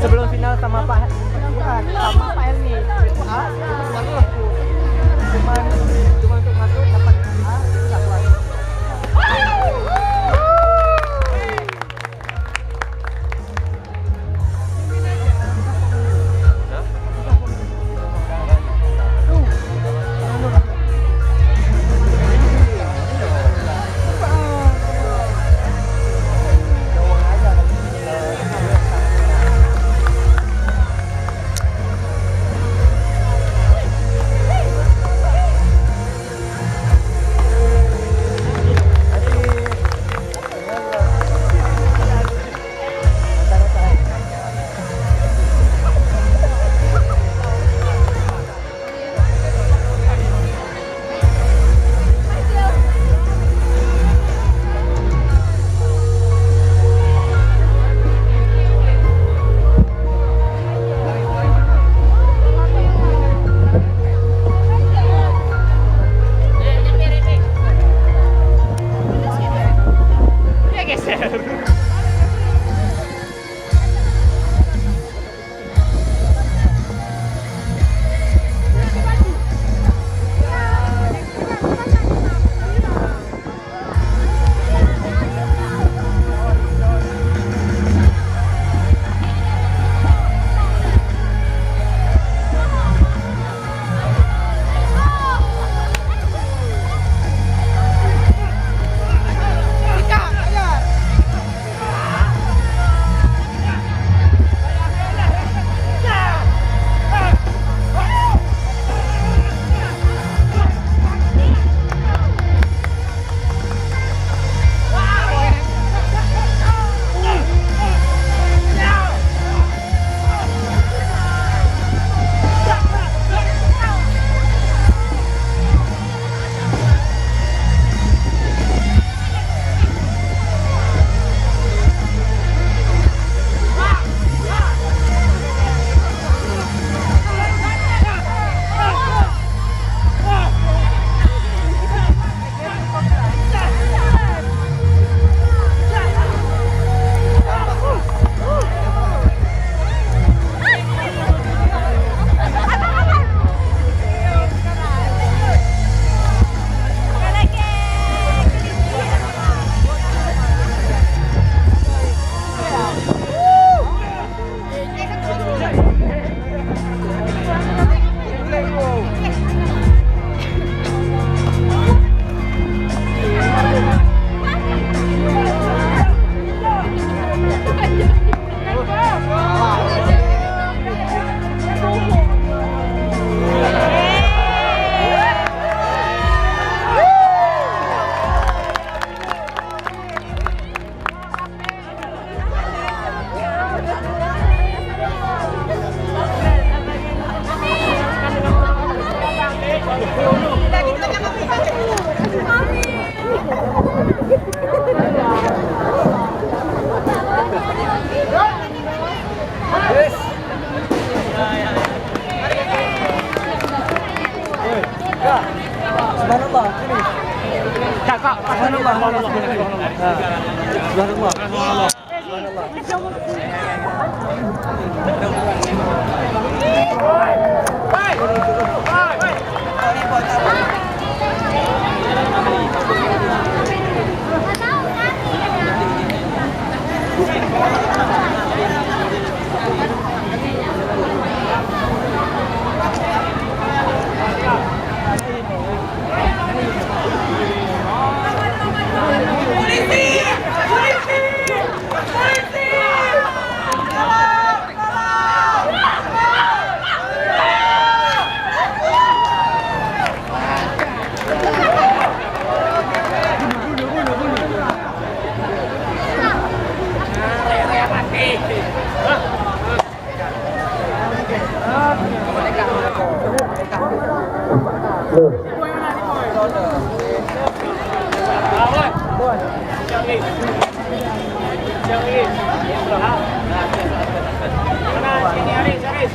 Sebelum final sama Pak Helmi. Cuman untuk masuk dapat A nggak kuat. Subhanallah, sini. Kak, subhanallah. Subhanallah. Mana sini Aris, Aris.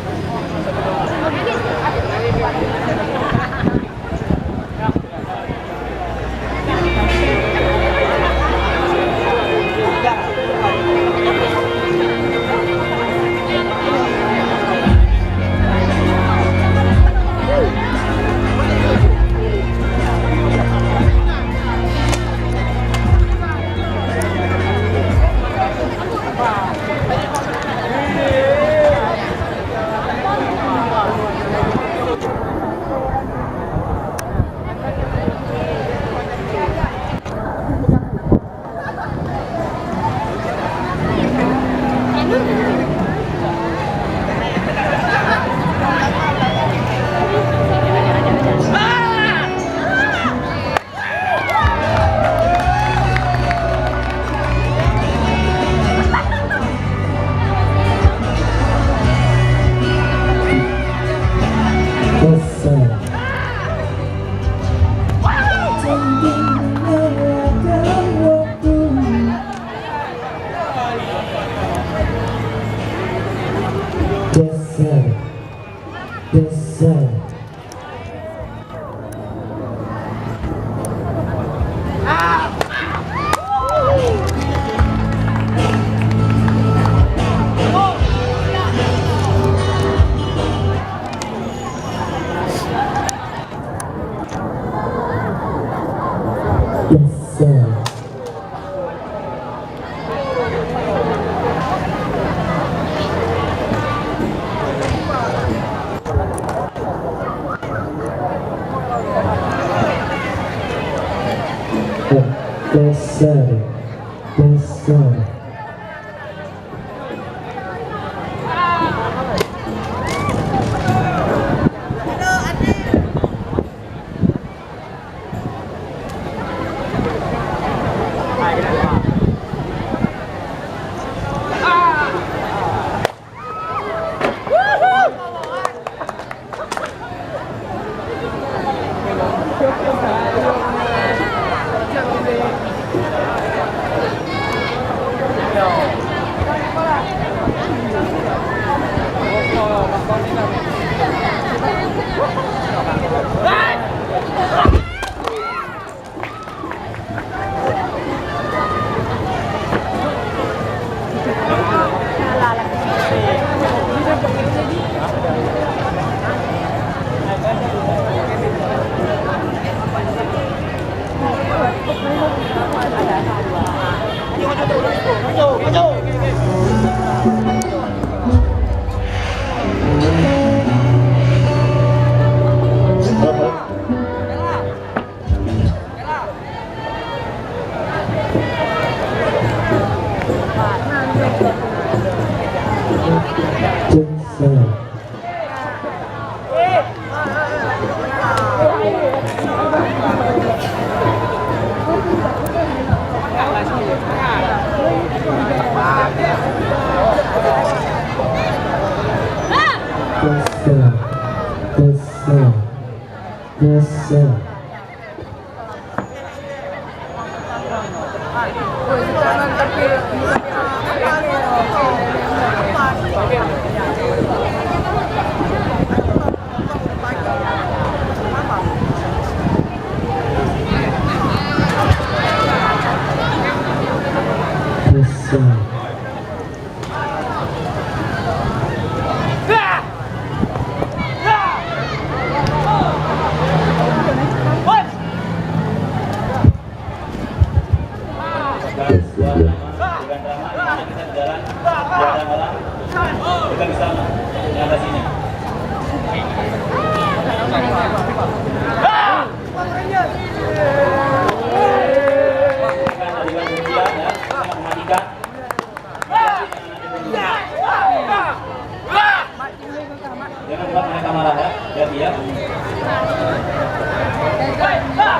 Jangan buat mereka marah ya, jadi ya.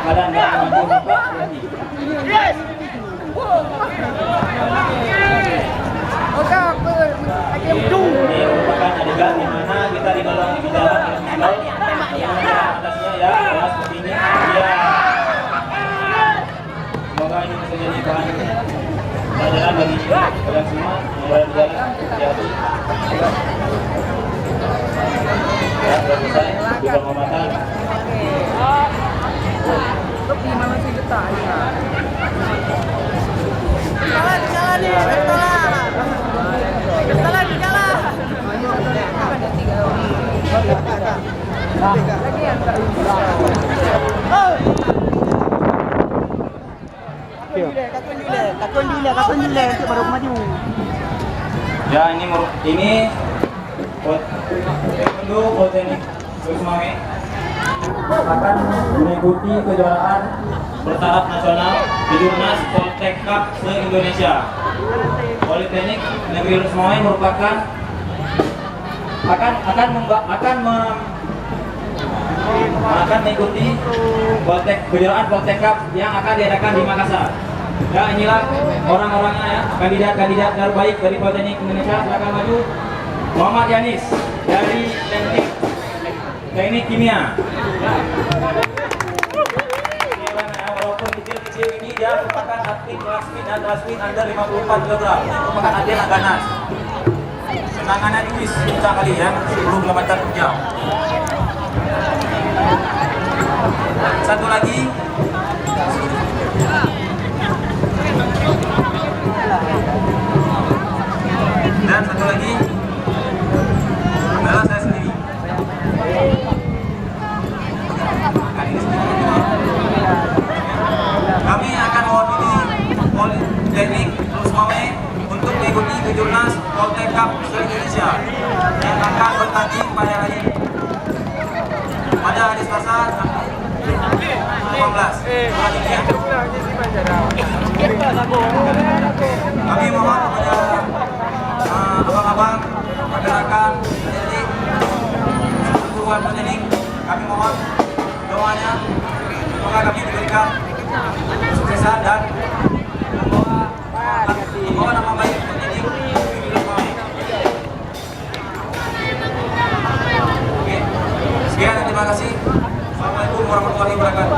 Badan nggak mampu buka, jadi. Ini merupakan adegan di mana kita didorong di jalan atasnya ya, seperti ini. Ya. Semoga ini bisa jadi bahan pelajaran bagi kalian semua. Mulai berjalan, hati-hati. Ya, sudah selesai. Juga Muhammadan. Untuk gimana sih kita ya? Jalan, jalan nih, jalan, jalan. Lagi yang takun dile untuk baru maju. Ya, ini untuk Politeknik Kusmawe akan mengikuti kejuaraan bertaraf nasional di Jurnas Poltek Cup se-Indonesia. Politeknik Negeri Kusmawe merupakan akan mengikuti kejuaraan Poltek Cup yang akan diadakan di Makassar. Ya, inilah orang-orangnya ya, kandidat terbaik dari Politeknik Indonesia. Silakan maju. Muhammad Yanis dari Teknik Kimia. Ya. Ini walaupun kecil-kecil ini dia merupakan atlet kelas speed dan speed under 54 kg. Ini merupakan atlet Aganas. Senangannya Inggris kencang kali ya, sebelum lompat jauh. Satu lagi. Dan satu lagi adalah saya sendiri. Kami akan mewakili Politeknik Kusmawe untuk mengikuti kejurnas Poltek Cup se-Indonesia yang akan bertanding pada hari Selasa 15. Kami mohon kepada abang-abang pergerakan Politeknik, keseluruhan Politeknik, kami mohon doanya semoga kami diberikan kesuksesan dan membawa nama baik Politeknik di Kusmawe. Oke, sekian dan terima kasih. Assalamualaikum warahmatullahi wabarakatuh.